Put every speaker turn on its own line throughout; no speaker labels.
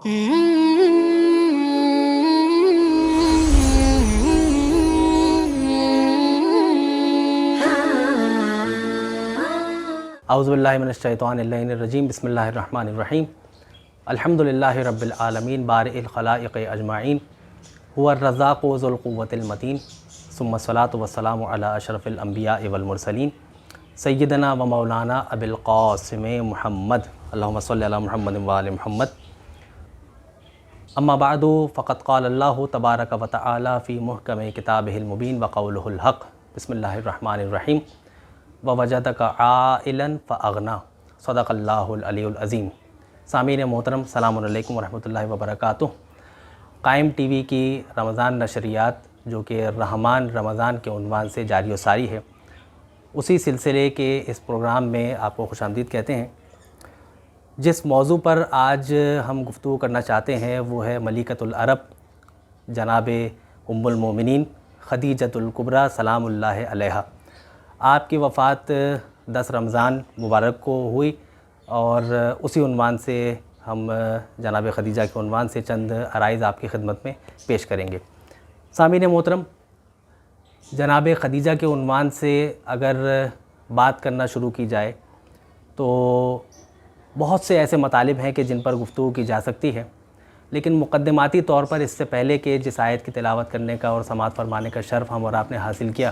اعوذ باللہ من الشیطان الرجیم بسم اللہ الرحمن الرحیم الحمدللہ رب العالمین بارئ الخلائق اجمعین هو الرزاق ذو القوة المتین ثم الصلاة والسلام علی اشرف الانبیاء والمرسلین سیدنا و مولانا ابی القاسم محمد اللہم صلی علی محمد وآل محمد اما بعد فقد قال اللہ تبارک و تعالی فی محکم کتابہ المبین وقولہ الحق بسم اللہ الرحمن الرحیم ووجدک عائلا فاغنا صدق اللہ العلی العظیم۔ سامعین محترم السلام علیکم ورحمۃ اللہ وبرکاتہ۔ قائم ٹی وی کی رمضان نشریات جو کہ رحمان رمضان کے عنوان سے جاری و ساری ہے، اسی سلسلے کے اس پروگرام میں آپ کو خوش آمدید کہتے ہیں۔ جس موضوع پر آج ہم گفتگو کرنا چاہتے ہیں وہ ہے ملکۃ العرب جناب ام المومنین خدیجۃ الکبریٰ سلام اللہ علیہا۔ آپ کی وفات 10 رمضان مبارک کو ہوئی اور اسی عنوان سے ہم جناب خدیجہ کے عنوان سے چند عرائض آپ کی خدمت میں پیش کریں گے۔ سامعین محترم، جناب خدیجہ کے عنوان سے اگر بات کرنا شروع کی جائے تو بہت سے ایسے مطالب ہیں کہ جن پر گفتگو کی جا سکتی ہے، لیکن مقدماتی طور پر اس سے پہلے کہ جس آیت کی تلاوت کرنے کا اور سماعت فرمانے کا شرف ہم اور آپ نے حاصل کیا،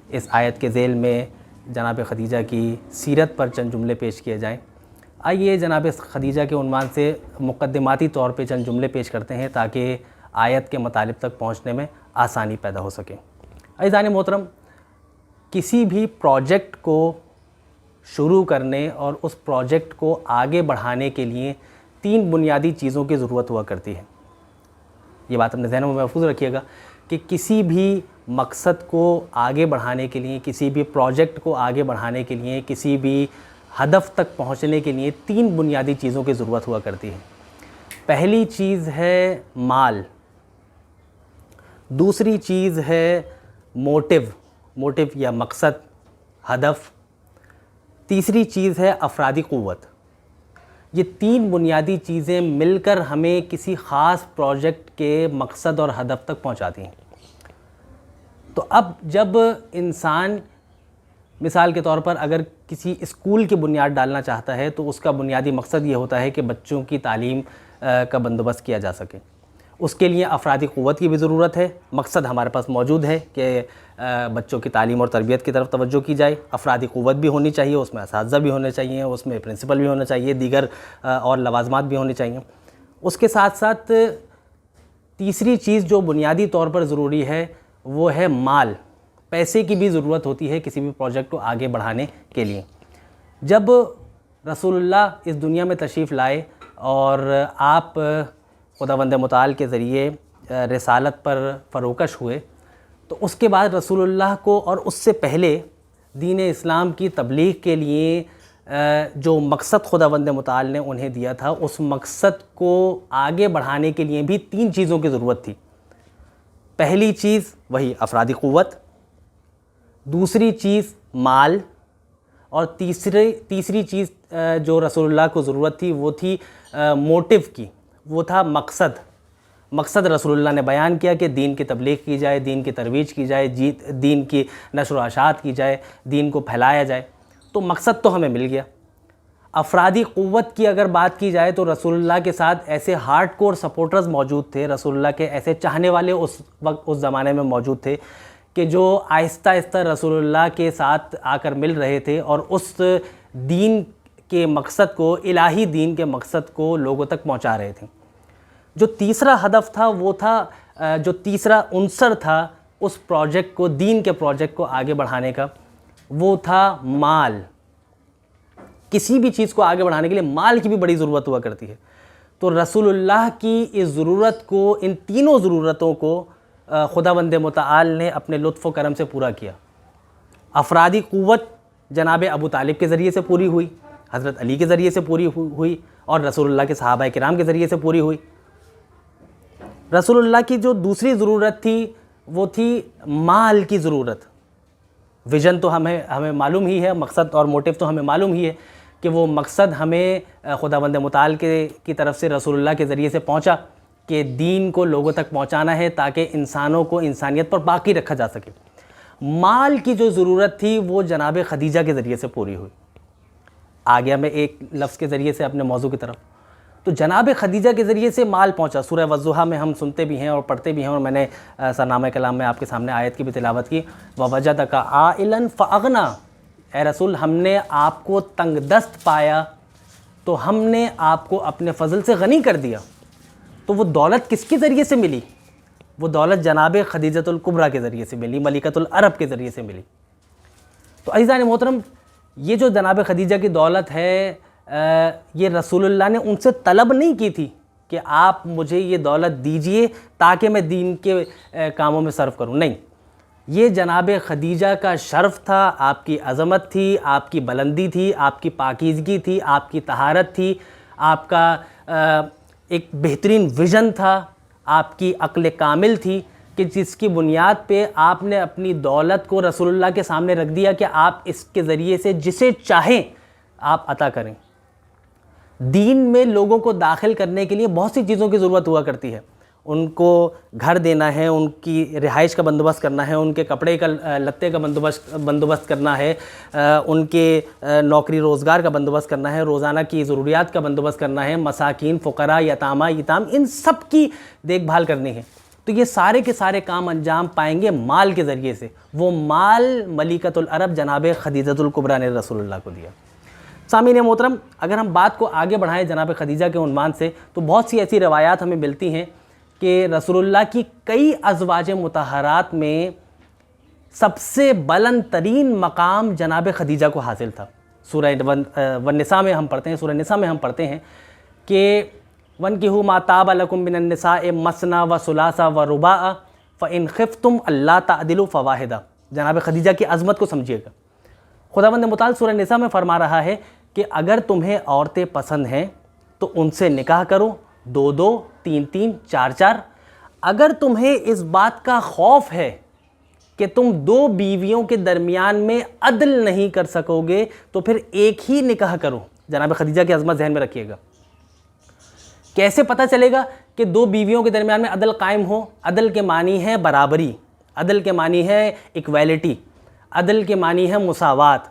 اس آیت کے ذیل میں جناب خدیجہ کی سیرت پر چند جملے پیش کیے جائیں۔ آئیے جناب خدیجہ کے عنوان سے مقدماتی طور پہ چند جملے پیش کرتے ہیں تاکہ آیت کے مطالب تک پہنچنے میں آسانی پیدا ہو سکے۔ عزیزان محترم، کسی بھی پروجیکٹ کو شروع کرنے اور اس پروجیکٹ کو آگے بڑھانے کے لیے 3 بنیادی چیزوں کی ضرورت ہوا کرتی ہے۔ یہ بات اپنے ذہنوں میں محفوظ رکھیے گا کہ کسی بھی مقصد کو آگے بڑھانے کے لیے، کسی بھی پروجیکٹ کو آگے بڑھانے کے لیے، کسی بھی ہدف تک پہنچنے کے لیے 3 بنیادی چیزوں کی ضرورت ہوا کرتی ہے۔ پہلی چیز ہے مال، دوسری چیز ہے موٹیو یا مقصد، ہدف، تیسری چیز ہے افرادی قوت۔ یہ 3 بنیادی چیزیں مل کر ہمیں کسی خاص پروجیکٹ کے مقصد اور ہدف تک پہنچاتی ہیں۔ تو اب جب انسان مثال کے طور پر اگر کسی اسکول کی بنیاد ڈالنا چاہتا ہے تو اس کا بنیادی مقصد یہ ہوتا ہے کہ بچوں کی تعلیم کا بندوبست کیا جا سکے۔ اس کے لیے افرادی قوت کی بھی ضرورت ہے۔ مقصد ہمارے پاس موجود ہے کہ بچوں کی تعلیم اور تربیت کی طرف توجہ کی جائے، افرادی قوت بھی ہونی چاہیے، اس میں اساتذہ بھی ہونے چاہیے، اس میں پرنسپل بھی ہونا چاہیے، دیگر اور لوازمات بھی ہونے چاہیے۔ اس کے ساتھ ساتھ تیسری چیز جو بنیادی طور پر ضروری ہے وہ ہے مال، پیسے کی بھی ضرورت ہوتی ہے کسی بھی پروجیکٹ کو آگے بڑھانے کے لیے۔ جب رسول اللہ اس دنیا میں تشریف لائے اور آپ خداوند متعال کے ذریعے رسالت پر فروکش ہوئے، تو اس کے بعد رسول اللہ کو اور اس سے پہلے دین اسلام کی تبلیغ کے لیے جو مقصد خداوند متعال نے انہیں دیا تھا، اس مقصد کو آگے بڑھانے کے لیے بھی 3 چیزوں کی ضرورت تھی۔ پہلی چیز وہی افرادی قوت، دوسری چیز مال، اور تیسری چیز جو رسول اللہ کو ضرورت تھی وہ تھی موٹیو کی، وہ تھا مقصد رسول اللہ نے بیان کیا کہ دین کی تبلیغ کی جائے، دین کی ترویج کی جائے، دین کی نشر و اشاعت کی جائے، دین کو پھیلایا جائے۔ تو مقصد تو ہمیں مل گیا۔ افرادی قوت کی اگر بات کی جائے تو رسول اللہ کے ساتھ ایسے ہارڈ کور سپورٹرز موجود تھے، رسول اللہ کے ایسے چاہنے والے اس زمانے میں موجود تھے کہ جو آہستہ آہستہ رسول اللہ کے ساتھ آ کر مل رہے تھے اور اس دین کے مقصد کو، الہی دین کے مقصد کو لوگوں تک پہنچا رہے تھے۔ جو تیسرا ہدف تھا وہ تھا، جو تیسرا عنصر تھا اس پروجیکٹ کو، دین کے پروجیکٹ کو آگے بڑھانے کا، وہ تھا مال۔ کسی بھی چیز کو آگے بڑھانے کے لیے مال کی بھی بڑی ضرورت ہوا کرتی ہے۔ تو رسول اللہ کی اس ضرورت کو، ان تینوں ضرورتوں کو خداوند متعال نے اپنے لطف و کرم سے پورا کیا۔ افرادی قوت جناب ابو طالب کے ذریعے سے پوری ہوئی، حضرت علی کے ذریعے سے پوری ہوئی، اور رسول اللہ کے صحابہ کرام کے ذریعے سے پوری ہوئی۔ رسول اللہ کی جو دوسری ضرورت تھی وہ تھی مال کی ضرورت۔ ویژن تو ہمیں معلوم ہی ہے، مقصد اور موٹیو تو ہمیں معلوم ہی ہے کہ وہ مقصد ہمیں خداوند متعال کی طرف سے رسول اللہ کے ذریعے سے پہنچا کہ دین کو لوگوں تک پہنچانا ہے تاکہ انسانوں کو انسانیت پر باقی رکھا جا سکے۔ مال کی جو ضرورت تھی وہ جناب خدیجہ کے ذریعے سے پوری ہوئی۔ آ گیا میں ایک لفظ کے ذریعے سے اپنے موضوع کی طرف، تو جناب خدیجہ کے ذریعے سے مال پہنچا۔ سورہ والضحیٰ میں ہم سنتے بھی ہیں اور پڑھتے بھی ہیں، اور میں نے سرنامہ کلام میں آپ کے سامنے آیت کی بھی تلاوت کی، وَوَجَدَكَ عَائِلًا فَأَغْنَىٰ، اے رسول ہم نے آپ کو تنگ دست پایا تو ہم نے آپ کو اپنے فضل سے غنی کر دیا۔ تو وہ دولت کس کے ذریعے سے ملی؟ وہ دولت جناب خدیجۃ الکبریٰ کے ذریعے سے ملی، ملکۃ العرب کے ذریعے سے ملی۔ تو عزیزان محترم، یہ جو جناب خدیجہ کی دولت ہے یہ رسول اللہ نے ان سے طلب نہیں کی تھی کہ آپ مجھے یہ دولت دیجئے تاکہ میں دین کے کاموں میں صرف کروں، نہیں، یہ جناب خدیجہ کا شرف تھا، آپ کی عظمت تھی، آپ کی بلندی تھی، آپ کی پاکیزگی تھی، آپ کی طہارت تھی، آپ کا ایک بہترین ویژن تھا، آپ کی عقل کامل تھی، کہ جس کی بنیاد پہ آپ نے اپنی دولت کو رسول اللہ کے سامنے رکھ دیا کہ آپ اس کے ذریعے سے جسے چاہیں آپ عطا کریں۔ دین میں لوگوں کو داخل کرنے کے لیے بہت سی چیزوں کی ضرورت ہوا کرتی ہے، ان کو گھر دینا ہے، ان کی رہائش کا بندوبست کرنا ہے، ان کے کپڑے کا لتے کا بندوبست کرنا ہے، ان کے نوکری روزگار کا بندوبست کرنا ہے، روزانہ کی ضروریات کا بندوبست کرنا ہے، مساکین، فقراء، یتامہ، ایتام، ان سب کی دیکھ بھال کرنی ہے۔ تو یہ سارے کے سارے کام انجام پائیں گے مال کے ذریعے سے۔ وہ مال ملکۃ العرب جناب خدیجۃ الکبریٰ نے رسول اللہ کو دیا۔ سامعین محترم، اگر ہم بات کو آگے بڑھائیں جناب خدیجہ کے عنوان سے، تو بہت سی ایسی روایات ہمیں ملتی ہیں کہ رسول اللہ کی کئی ازواج مطہرات میں سب سے بلند ترین مقام جناب خدیجہ کو حاصل تھا۔ سورہ والنساء میں ہم پڑھتے ہیں، سورہ نساء میں ہم پڑھتے ہیں کہ وَانكِحُوا مَا طَابَ لَكُم مِّنَ النِّسَاءِ مَثْنَىٰ وَثُلَاثَ وَرُبَاعَ فَإِنْ خِفْتُمْ أَلَّا تَعْدِلُوا فَوَاحِدَةً۔ جناب خدیجہ کی عظمت کو سمجھیے گا۔ خداوند متعال سورہ نساء میں فرما رہا ہے کہ اگر تمہیں عورتیں پسند ہیں تو ان سے نکاح کرو، 2 3 4 اگر تمہیں اس بات کا خوف ہے کہ تم 2 بیویوں کے درمیان میں عدل نہیں کر سکو گے تو پھر ایک ہی نکاح کرو۔ جناب خدیجہ کی عظمت ذہن میں رکھیے گا۔ کیسے پتہ چلے گا کہ 2 بیویوں کے درمیان میں عدل قائم ہو؟ عدل کے معنی ہے برابری، عدل کے معنی ہے ایکویلٹی، عدل کے معنی ہے مساوات۔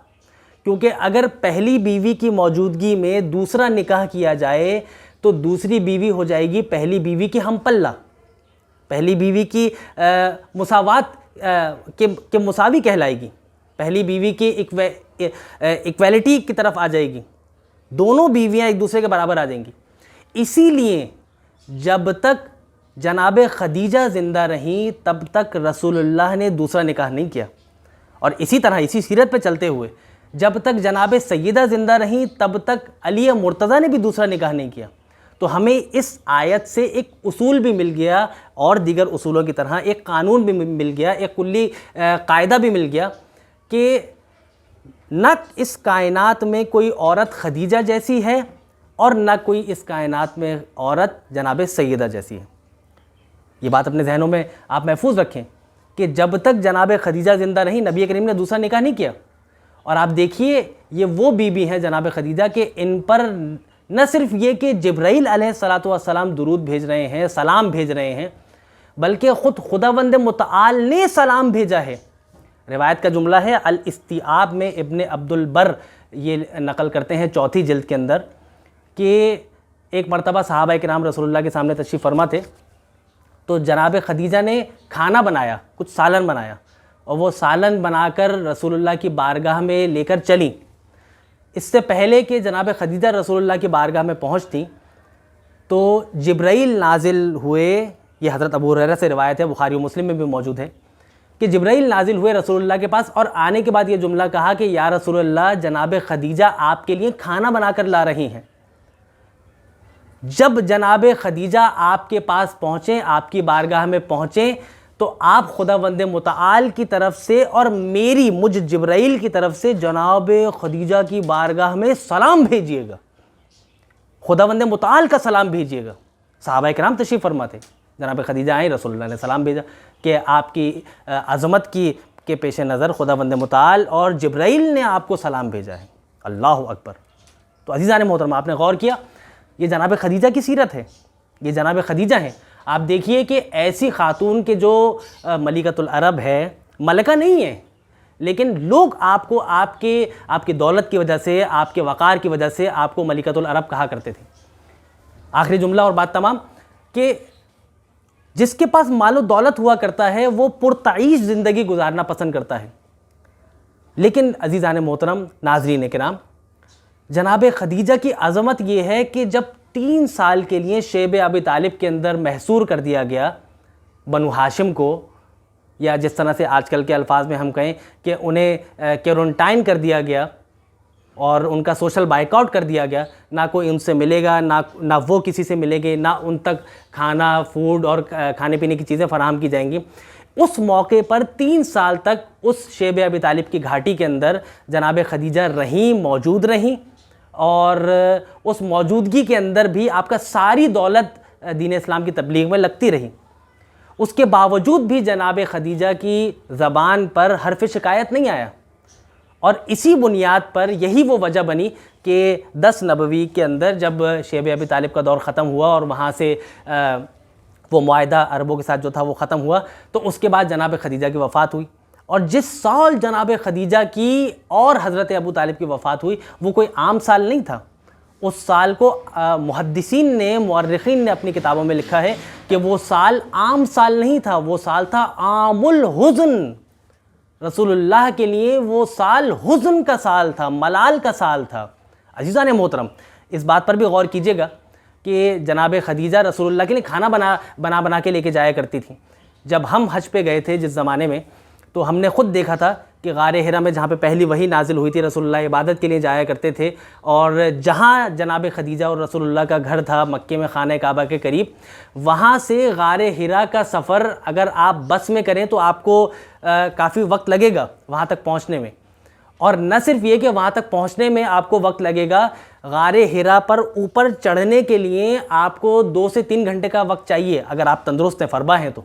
کیونکہ اگر پہلی بیوی کی موجودگی میں دوسرا نکاح کیا جائے تو دوسری بیوی ہو جائے گی پہلی بیوی کی ہم پلہ، پہلی بیوی کی مساوات کے مساوی کہلائے گی، پہلی بیوی کی ایکویلٹی کی طرف آ جائے گی، دونوں بیویاں ایک دوسرے کے برابر آ جائیں گی۔ اسی لیے جب تک جناب خدیجہ زندہ رہیں تب تک رسول اللہ نے دوسرا نکاح نہیں کیا، اور اسی طرح اسی سیرت پہ چلتے ہوئے جب تک جناب سیدہ زندہ رہیں تب تک علی مرتضیٰ نے بھی دوسرا نکاح نہیں کیا۔ تو ہمیں اس آیت سے ایک اصول بھی مل گیا، اور دیگر اصولوں کی طرح ایک قانون بھی مل گیا، ایک کلی قاعدہ بھی مل گیا کہ نہ اس کائنات میں کوئی عورت خدیجہ جیسی ہے اور نہ کوئی اس کائنات میں عورت جناب سیدہ جیسی ہے۔ یہ بات اپنے ذہنوں میں آپ محفوظ رکھیں کہ جب تک جناب خدیجہ زندہ رہیں نبی کریم نے دوسرا نکاح نہیں کیا۔ اور آپ دیکھیے یہ وہ بیوی ہیں جناب خدیجہ کہ ان پر نہ صرف یہ کہ جبرائیل علیہ السلام درود بھیج رہے ہیں، سلام بھیج رہے ہیں، بلکہ خود خداوند متعال نے سلام بھیجا ہے۔ روایت کا جملہ ہے الاستیعاب میں، ابن عبد البر یہ نقل کرتے ہیں 4 جلد کے اندر، کہ ایک مرتبہ صحابہ کرام رسول اللہ کے سامنے تشریف فرما تھے، تو جناب خدیجہ نے کھانا بنایا، کچھ سالن بنایا، اور وہ سالن بنا کر رسول اللہ کی بارگاہ میں لے کر چلیں۔ اس سے پہلے کہ جناب خدیجہ رسول اللہ کی بارگاہ میں پہنچتیں تو جبرائیل نازل ہوئے۔ یہ حضرت ابو ہریرہ سے روایت ہے، بخاری و مسلم میں بھی موجود ہے کہ جبرائیل نازل ہوئے رسول اللہ کے پاس، اور آنے کے بعد یہ جملہ کہا کہ یا رسول اللہ جناب خدیجہ آپ کے لیے کھانا بنا کر لا رہی ہیں۔ جب جناب خدیجہ آپ کے پاس پہنچیں، آپ کی بارگاہ میں پہنچیں، تو آپ خداوند متعال کی طرف سے اور مجھ جبرائیل کی طرف سے جناب خدیجہ کی بارگاہ میں سلام بھیجیے گا، خداوند متعال کا سلام بھیجیے گا۔ صحابہ کرام تشریف فرما تھے، جناب خدیجہ آئیں، رسول اللہ نے سلام بھیجا کہ آپ کی عظمت کے پیش نظر خداوند متعال اور جبرائیل نے آپ کو سلام بھیجا ہے۔ اللہ اکبر! تو عزیزان محترم آپ نے غور کیا، یہ جناب خدیجہ کی سیرت ہے، یہ جناب خدیجہ ہیں. آپ دیکھیے کہ ایسی خاتون کے جو ملکۃ العرب ہے، ملکہ نہیں ہے، لیکن لوگ آپ کو آپ کی دولت کی وجہ سے، آپ کے وقار کی وجہ سے آپ کو ملکۃ العرب کہا کرتے تھے. آخری جملہ اور بات تمام، کہ جس کے پاس مال و دولت ہوا کرتا ہے وہ پرتعیش زندگی گزارنا پسند کرتا ہے. لیکن عزیزان محترم، ناظرین کرام، جناب خدیجہ کی عظمت یہ ہے کہ جب 3 سال کے لیے شیب ابی طالب کے اندر محصور کر دیا گیا بنو ہاشم کو، یا جس طرح سے آج کل کے الفاظ میں ہم کہیں کہ انہیں کیورنٹائن کر دیا گیا اور ان کا سوشل بائیکاٹ کر دیا گیا، نہ کوئی ان سے ملے گا، نہ وہ کسی سے ملیں گے، نہ ان تک کھانا، فوڈ اور کھانے پینے کی چیزیں فراہم کی جائیں گی. اس موقع پر 3 سال تک اس شیب ابی طالب کی گھاٹی کے اندر جناب خدیجہ رہیں، موجود رہیں، اور اس موجودگی کے اندر بھی آپ کا ساری دولت دین اسلام کی تبلیغ میں لگتی رہی. اس کے باوجود بھی جناب خدیجہ کی زبان پر حرف شکایت نہیں آیا، اور اسی بنیاد پر یہی وہ وجہ بنی کہ 10 نبوی کے اندر جب شیب ابی طالب کا دور ختم ہوا اور وہاں سے وہ معاہدہ عربوں کے ساتھ جو تھا وہ ختم ہوا، تو اس کے بعد جناب خدیجہ کی وفات ہوئی. اور جس سال جناب خدیجہ کی اور حضرت ابو طالب کی وفات ہوئی وہ کوئی عام سال نہیں تھا. اس سال کو محدثین نے، مورخین نے اپنی کتابوں میں لکھا ہے کہ وہ سال عام سال نہیں تھا، وہ سال تھا عام الحزن. رسول اللہ کے لیے وہ سال حزن کا سال تھا، ملال کا سال تھا. عزیزان محترم، اس بات پر بھی غور کیجئے گا کہ جناب خدیجہ رسول اللہ کے لیے کھانا بنا کے لے کے جایا کرتی تھیں. جب ہم حج پہ گئے تھے جس زمانے میں، تو ہم نے خود دیکھا تھا کہ غار حرا میں جہاں پہ پہلی وحی نازل ہوئی تھی، رسول اللہ عبادت کے لیے جایا کرتے تھے، اور جہاں جناب خدیجہ اور رسول اللہ کا گھر تھا مکے میں خانہ کعبہ کے قریب، وہاں سے غار حرا کا سفر اگر آپ بس میں کریں تو آپ کو کافی وقت لگے گا وہاں تک پہنچنے میں. اور نہ صرف یہ کہ وہاں تک پہنچنے میں آپ کو وقت لگے گا، غار حرا پر اوپر چڑھنے کے لیے آپ کو 2 سے 3 گھنٹے کا وقت چاہیے اگر آپ تندرست فربا ہیں تو،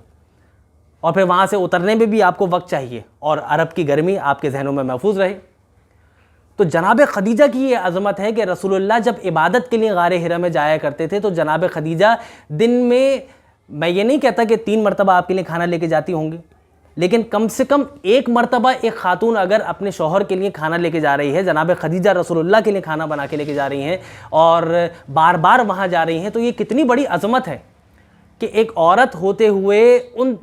اور پھر وہاں سے اترنے میں بھی آپ کو وقت چاہیے، اور عرب کی گرمی آپ کے ذہنوں میں محفوظ رہے. تو جناب خدیجہ کی یہ عظمت ہے کہ رسول اللہ جب عبادت کے لیے غار حرا میں جایا کرتے تھے تو جناب خدیجہ دن میں یہ نہیں کہتا کہ 3 مرتبہ آپ کے لیے کھانا لے کے جاتی ہوں گی، لیکن کم سے کم 1 مرتبہ ایک خاتون اگر اپنے شوہر کے لیے کھانا لے کے جا رہی ہے، جناب خدیجہ رسول اللہ کے لیے کھانا بنا کے لے کے جا رہی ہیں اور بار بار وہاں جا رہی ہیں، تو یہ کتنی بڑی عظمت ہے کہ ایک عورت ہوتے ہوئے ان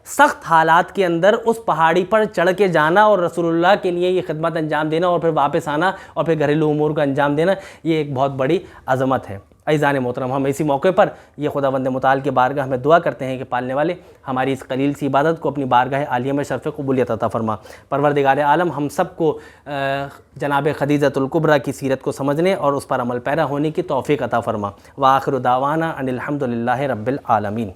سخت حالات کے اندر اس پہاڑی پر چڑھ کے جانا اور رسول اللہ کے لیے یہ خدمت انجام دینا اور پھر واپس آنا اور پھر گھریلو امور کا انجام دینا، یہ ایک بہت بڑی عظمت ہے. عزیزان محترم، ہم اسی موقع پر یہ خداوند متعال کے بارگاہ میں دعا کرتے ہیں کہ پالنے والے ہماری اس قلیل سی عبادت کو اپنی بارگاہ عالیہ میں شرف قبولیت عطا فرما. پروردگار عالم ہم سب کو جناب خدیجۃ الکبریٰ کی سیرت کو سمجھنے اور اس پر عمل پیرا ہونے کی توفیق عطا فرما. وآخر دعوانا ان الحمد للہ رب العالمین.